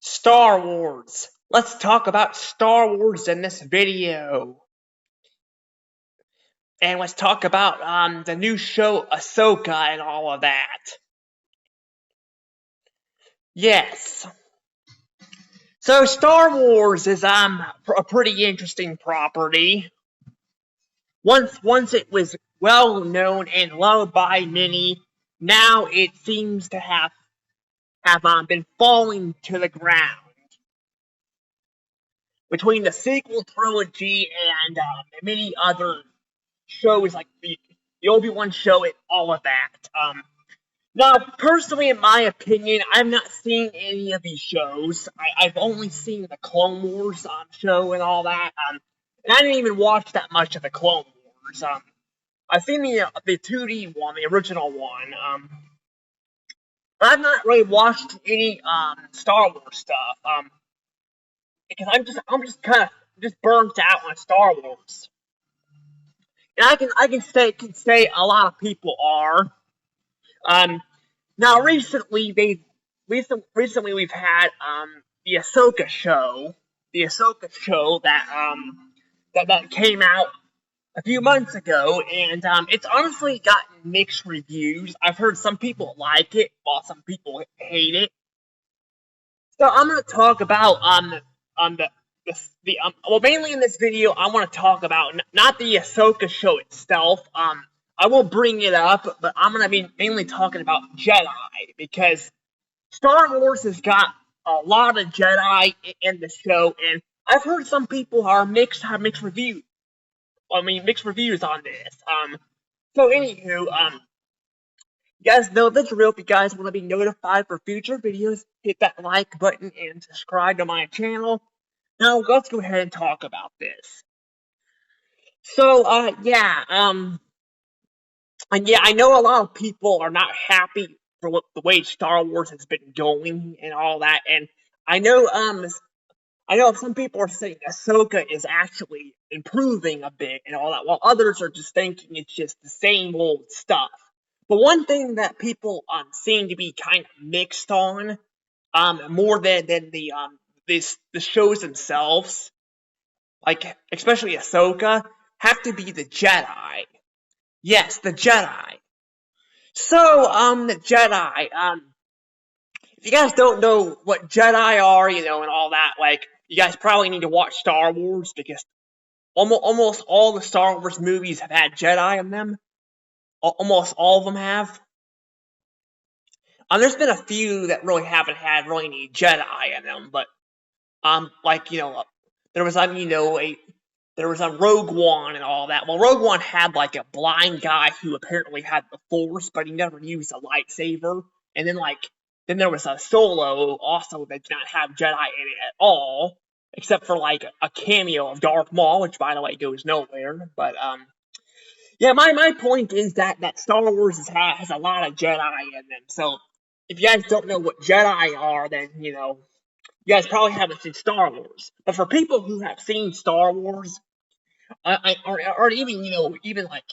Star Wars. Let's talk about Star Wars in this video. And let's talk about the new show Ahsoka and all of that. Yes. So Star Wars is a pretty interesting property. Once it was well known and loved by many, now it seems to have been falling to the ground. Between the sequel trilogy and many other shows like the Obi-Wan show and all of that. Now, personally, in my opinion, I've not seen any of these shows. I've only seen the Clone Wars show and all that. And I didn't even watch that much of the Clone Wars. I've seen the 2D one, the original one. But I've not really watched any Star Wars stuff. Because I'm just kind of just burnt out on Star Wars. And I can say a lot of people are. Now recently we've had the Ahsoka show, that came out a few months ago, and it's honestly gotten mixed reviews. I've heard some people like it, while some people hate it. So I'm gonna talk about well, mainly in this video, I want to talk about not the Ahsoka show itself. I will bring it up, but I'm gonna be mainly talking about Jedi, because Star Wars has got a lot of Jedi in the show, and I've heard some people have mixed reviews. Mixed reviews on this. So anywho, you guys know the drill. If you guys want to be notified for future videos, hit that like button and subscribe to my channel. Now let's go ahead and talk about this. So and yeah, I know a lot of people are not happy for the way Star Wars has been going and all that, and I know some people are saying Ahsoka is actually improving a bit and all that, while others are just thinking it's just the same old stuff. But one thing that people seem to be kind of mixed on, more than the shows themselves, like especially Ahsoka, have to be the Jedi. Yes, the Jedi. So, the Jedi, if you guys don't know what Jedi are, and all that, like, you guys probably need to watch Star Wars, because almost all the Star Wars movies have had Jedi in them. Almost all of them have. There's been a few that really haven't had really any Jedi in them, but, there was, there was a Rogue One and all that. Well, Rogue One had like a blind guy who apparently had the Force, but he never used a lightsaber. And then there was a Solo also that did not have Jedi in it at all, except for like a cameo of Darth Maul, which by the way goes nowhere. But yeah, my point is that Star Wars has a lot of Jedi in them. So if you guys don't know what Jedi are, then you guys probably haven't seen Star Wars. But for people who have seen Star Wars, or even like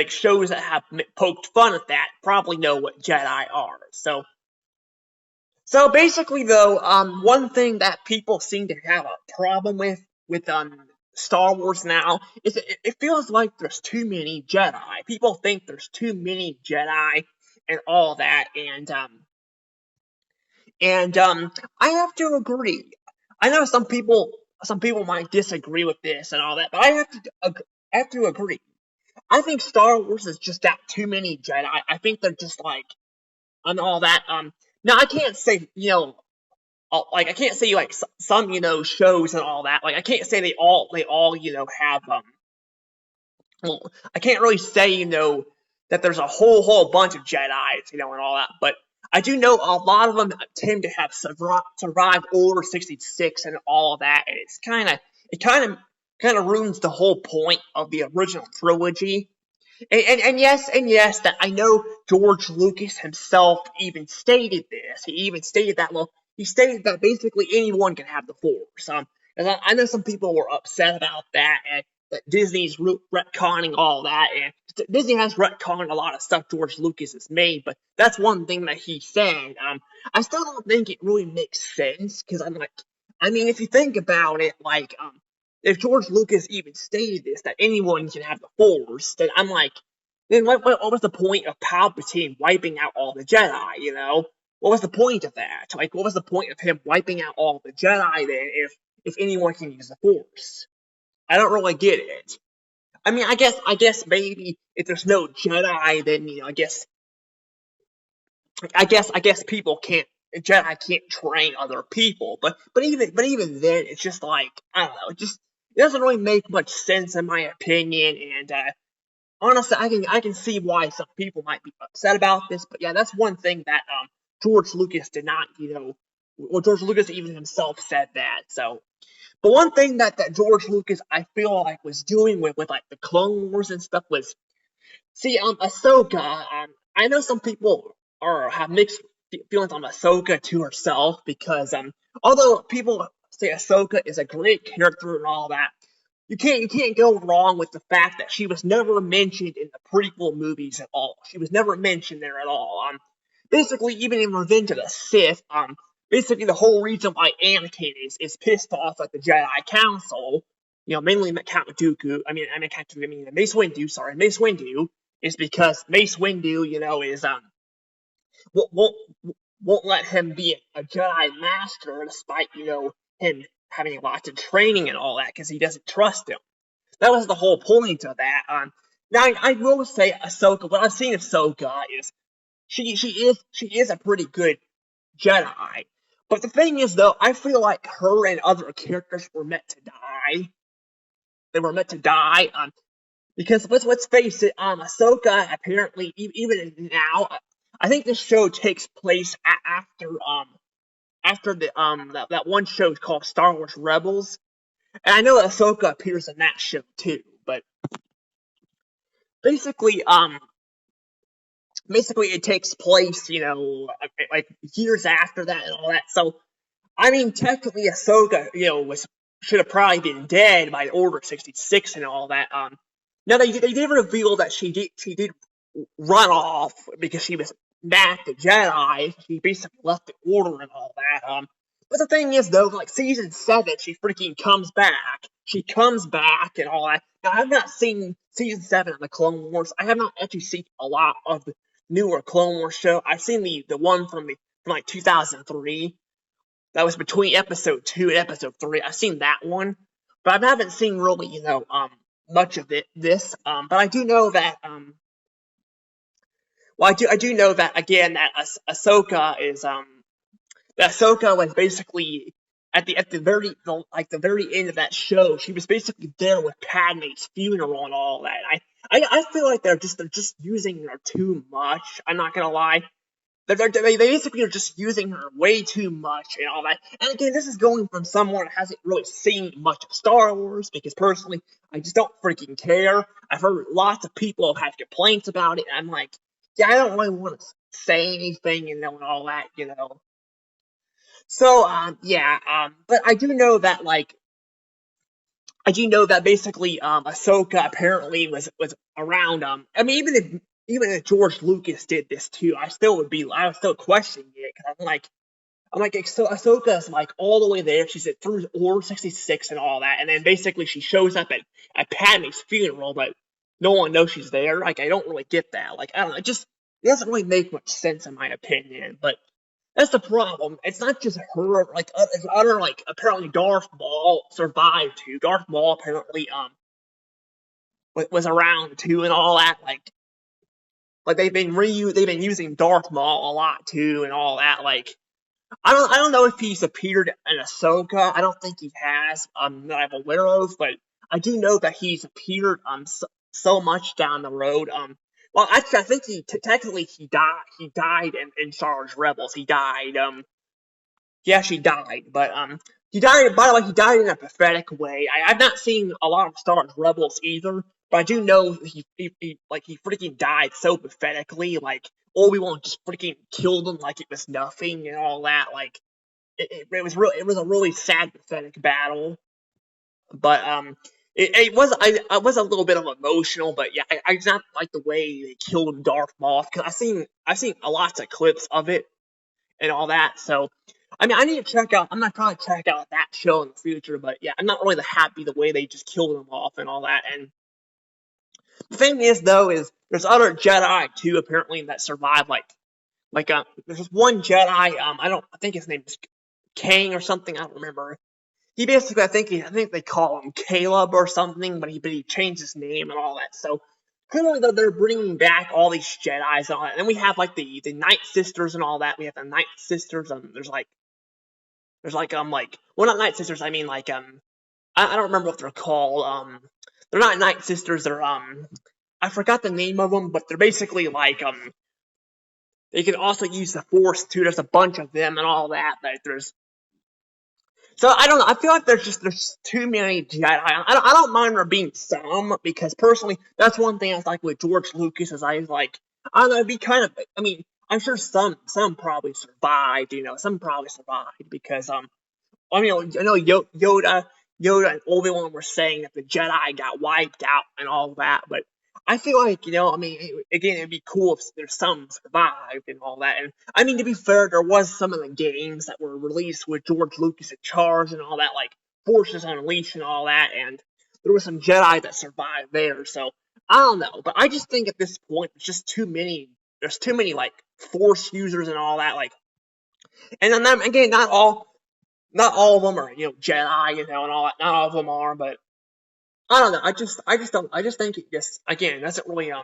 shows that have poked fun at that, probably know what Jedi are. So basically, though, one thing that people seem to have a problem with Star Wars now is it feels like there's too many Jedi. People think there's too many Jedi and all that, and I have to agree. I know some people might disagree with this and all that, but I have to agree. I think Star Wars has just got too many Jedi. I think they're just like and all that. Now I can't say like I can't say like some shows and all that. Like I can't say they all have well, I can't really say that there's a whole bunch of Jedi's and all that, but I do know a lot of them tend to have survived Order 66 and all of that, and it kind of ruins the whole point of the original trilogy. And yes, that I know George Lucas himself even stated this. He even stated that he stated that basically anyone can have the Force. And I know some people were upset about that, and that Disney's retconning all that, and Disney has retconned a lot of stuff George Lucas has made, but that's one thing that he said. I still don't think it really makes sense because I'm like, I mean, if you think about it, like, if George Lucas even stated this that anyone can have the Force, then I'm like, then what was the point of Palpatine wiping out all the Jedi? You know, what was the point of that? Like, what was the point of him wiping out all the Jedi then if anyone can use the Force? I don't really get it. I mean, I guess maybe if there's no Jedi, then I guess people can't Jedi can't train other people. But even then, it's just like I don't know. It doesn't really make much sense in my opinion. And honestly, I can see why some people might be upset about this. But yeah, that's one thing that George Lucas did not. Well, George Lucas even himself said that. So but one thing that George Lucas I feel like was doing with like the Clone Wars and stuff was see Ahsoka. I know some people have mixed feelings on Ahsoka to herself because although people say Ahsoka is a great character and all that, you can't go wrong with the fact that she was never mentioned in the prequel movies at all. She was never mentioned there at all. Basically, even in Revenge of the Sith, basically the whole reason why Anakin is pissed off at the Jedi Council, mainly Count Dooku. I mean Mace Windu. Sorry, Mace Windu is because Mace Windu, is won't won't, won't let him be a Jedi Master despite him having lots of training and all that because he doesn't trust him. That was the whole point of that. Now I will say Ahsoka. What I've seen of Ahsoka is she is a pretty good Jedi. But the thing is, though, I feel like her and other characters were meant to die. They were meant to die. Because let's face it, Ahsoka apparently even now, I think this show takes place after that one show called Star Wars Rebels, and I know Ahsoka appears in that show too. But basically, it takes place, like years after that and all that. So I mean, technically, Ahsoka, was should have probably been dead by Order 66 and all that. Now they did reveal that she did run off because she was mad at the Jedi. She basically left the Order and all that. But the thing is, though, like season 7, she freaking comes back. She comes back and all that. Now I've not seen season 7 of the Clone Wars. I have not actually seen a lot of the newer Clone Wars show. I've seen the one from like 2003 that was between episode 2 and episode 3. I've seen that one, but I haven't seen really, much of this. But I do know that, well, I do know that again that Ahsoka is, that Ahsoka was basically at the very end of that show. She was basically there with Padme's funeral and all that. I feel like they're just using her too much. I'm not gonna lie. They basically are just using her way too much and all that. And again, this is going from someone that hasn't really seen much of Star Wars, because personally, I just don't freaking care. I've heard lots of people have had complaints about it, and I'm like, yeah, I don't really want to say anything, and all that. So, yeah, but I do know that basically, Ahsoka apparently was around. I mean, even if George Lucas did this too, I would still question it because I'm like, so Ahsoka's like all the way there. She's at through Order 66 and all that, and then basically she shows up at Padme's funeral, but no one knows she's there. Like, I don't really get that. Like, I don't know. It doesn't really make much sense in my opinion. But that's the problem. It's not just her. Like, it's other, like, apparently Darth Maul survived too. Darth Maul apparently was around too and all that. Like they've been using Darth Maul a lot too and all that. Like, I don't know if he's appeared in Ahsoka. I don't think he has, that I'm aware of, but I do know that he's appeared so much down the road. Well, actually, I think technically he died in Star Wars Rebels. He died. He actually died, but he died. By the way, he died in a pathetic way. I've not seen a lot of Star Wars Rebels either, but I do know he freaking died so pathetically. Like, Obi-Wan just freaking killed him like it was nothing and all that. Like, it was a really sad, pathetic battle. But I was a little bit of emotional, but yeah, I did not like the way they killed Darth Maul because I've seen a lots of clips of it and all that. So, I mean, I need to check out. I'm not trying to check out that show in the future, but yeah, I'm not really happy the way they just killed him off and all that. And the thing is, though, is there's other Jedi too apparently that survive. There's one Jedi. I think his name is Kang or something. I don't remember. He basically, I think they call him Caleb or something, but he changed his name and all that. So clearly, they're bringing back all these Jedi's and all that. And then we have like the Night Sisters and all that. We have the Night Sisters. Well, not Night Sisters. I mean I don't remember what they're called. They're not Night Sisters. They're I forgot the name of them, but they're basically they can also use the Force too. There's a bunch of them and all that. But there's So I don't know. I feel like there's too many Jedi. I don't mind there being some because personally, that's one thing I like with George Lucas is I was like I don't know. It'd be kind of. I mean, I'm sure some probably survived. Some probably survived because I mean, I know Yoda and Obi-Wan were saying that the Jedi got wiped out and all that, but I feel like, I mean, again, it'd be cool if there's some survived and all that. And I mean, to be fair, there was some of the games that were released with George Lucas in charge and all that, like Forces Unleashed and all that, and there were some Jedi that survived there. So I don't know, but I just think at this point, there's just too many. There's too many like Force users and all that, like, and then again, not all of them are, Jedi, and all that. Not all of them are, but I don't know. I just think it just, again, doesn't really, I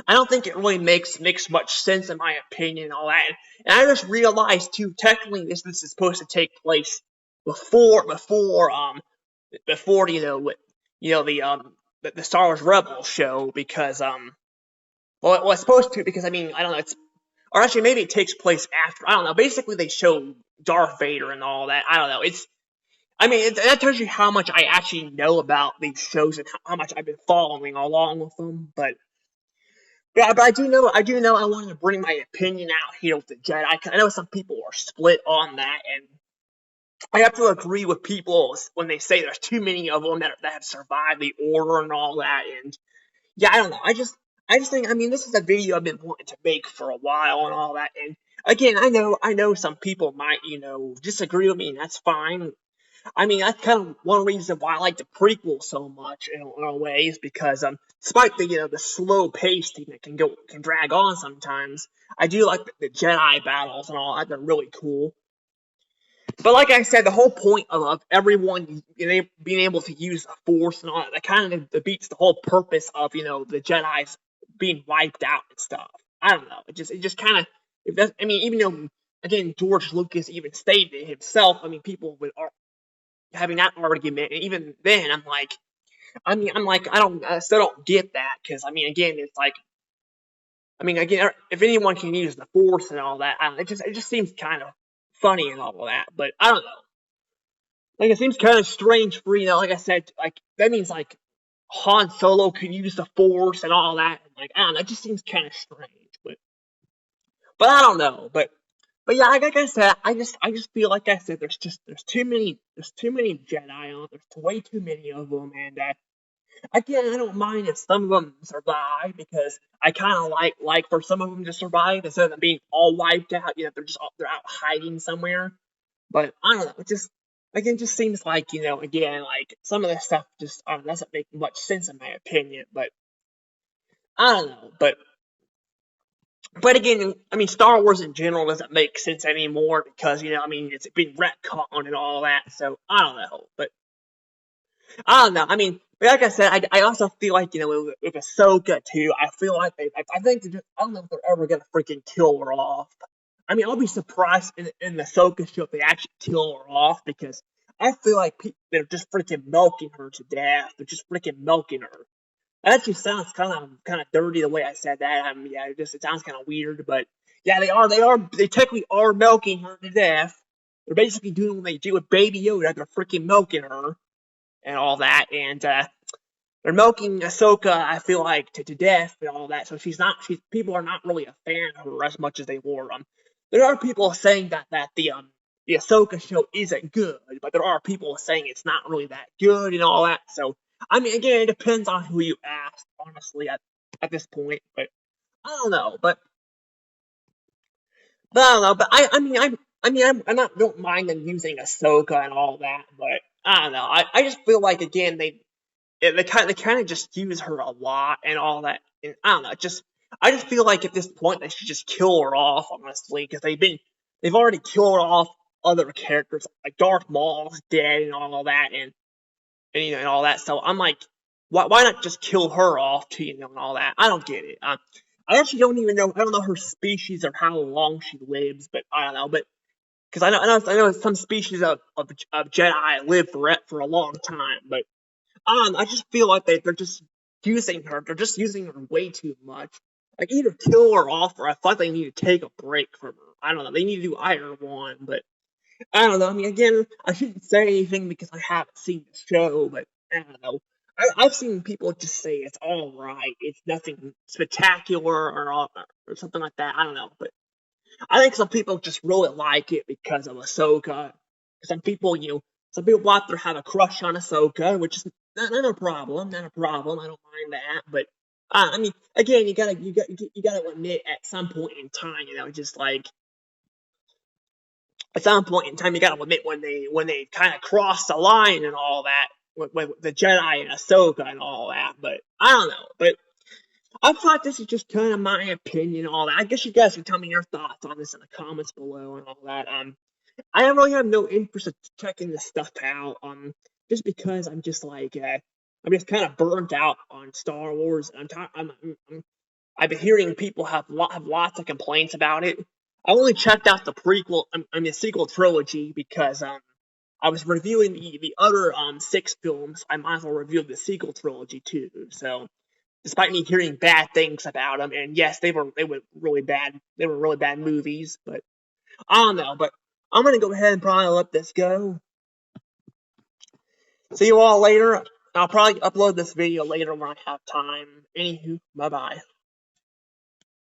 don't think it really makes much sense in my opinion and all that. And I just realized too, technically this is supposed to take place before, the Star Wars Rebels show because, well, it's supposed to because, I mean, I don't know, or actually maybe it takes place after. I don't know. Basically, they show Darth Vader and all that. I don't know. That tells you how much I actually know about these shows and how much I've been following along with them. But yeah, but I do know I wanted to bring my opinion out here with the Jedi. I know some people are split on that, and I have to agree with people when they say there's too many of them that have survived the Order and all that. And yeah, I don't know. I just think, I mean, this is a video I've been wanting to make for a while and all that. And again, I know some people might, disagree with me, and that's fine. I mean, that's kind of one reason why I like the prequel so much in a way is because, despite the slow pace that can drag on sometimes, I do like the Jedi battles and all that. They're really cool. But like I said, the whole point of everyone being able to use the Force and all that kind of defeats the whole purpose of the Jedi's being wiped out and stuff. I don't know. It just kind of. I mean, even though again George Lucas even stated it himself. I mean, people would having that argument, and even then, I still don't get that because I mean, again, it's like. I mean, again, if anyone can use the Force and all that, it just seems kind of funny and all of that. But I don't know. Like, it seems kind of strange for, like I said, like, that means, like, Han Solo could use the Force and all that. And, like, I don't know, it just seems kind of strange. But I don't know. But yeah, like I said, I just feel like I said, there's too many Jedi on. There's way too many of them, and again, I don't mind if some of them survive because I kind of like for some of them to survive instead of them being all wiped out. They're out hiding somewhere. But I don't know. It just again just seems like again like some of this stuff just doesn't make much sense in my opinion. But I don't know. But again, I mean, Star Wars in general doesn't make sense anymore because I mean, it's been retconned and all that. So I don't know. But I don't know. I mean, like I said, I also feel like with Ahsoka too. I feel like I think I don't know if they're ever gonna freaking kill her off. I mean, I'll be surprised in the Ahsoka show if they actually kill her off because I feel like they're just freaking milking her to death. They're just freaking milking her. That actually sounds kind of dirty the way I said that. I mean, yeah, it sounds kind of weird, but yeah, they technically are milking her to death. They're basically doing what they do with Baby Yoda. They're freaking milking her and all that, and they're milking Ahsoka. I feel like to death and all that. So people are not really a fan of her as much as they were. There are people saying that the Ahsoka show isn't good, but there are people saying it's not really that good and all that. So I mean, again, it depends on who you ask, honestly, at this point. But I don't know. But I don't know. But I'm not don't mind them using Ahsoka and all that. But I don't know. I just feel like again they kind of just use her a lot and all that. And I don't know. I just feel like at this point they should just kill her off, honestly, because they've already killed off other characters like Darth Maul's dead and all that, and you know and all that. So I'm like, why not just kill her off too, and all that? I don't get it. I actually don't even know. I don't know her species or how long she lives, but I don't know. But because I know some species of Jedi live for a long time, but I just feel like they're just using her. They're just using her way too much. Like either kill her off, or I thought they need to take a break from her. I don't know. They need to do either one, but I don't know. I mean, again, I shouldn't say anything because I haven't seen the show, but I don't know. I've seen people just say it's all right. It's nothing spectacular or something like that. I don't know, but I think some people just really like it because of Ahsoka. Some people out there have a crush on Ahsoka, which is not a problem. Not a problem. I don't mind that. But I mean, again, you gotta admit at some point in time, just like at some point in time, you gotta admit when they kind of cross the line and all that with the Jedi and Ahsoka and all that. But I don't know. But I thought this is just kind of my opinion and all that. I guess you guys can tell me your thoughts on this in the comments below and all that. I really have no interest in checking this stuff out. Just because I'm just like I'm just kind of burnt out on Star Wars. I've been hearing people have lots of complaints about it. I only checked out the prequel, the sequel trilogy because I was reviewing the other six films. I might as well review the sequel trilogy too. So despite me hearing bad things about them, and yes, they were really bad. They were really bad movies, but I don't know. But I'm gonna go ahead and probably let this go. See you all later. I'll probably upload this video later when I have time. Anywho, bye bye.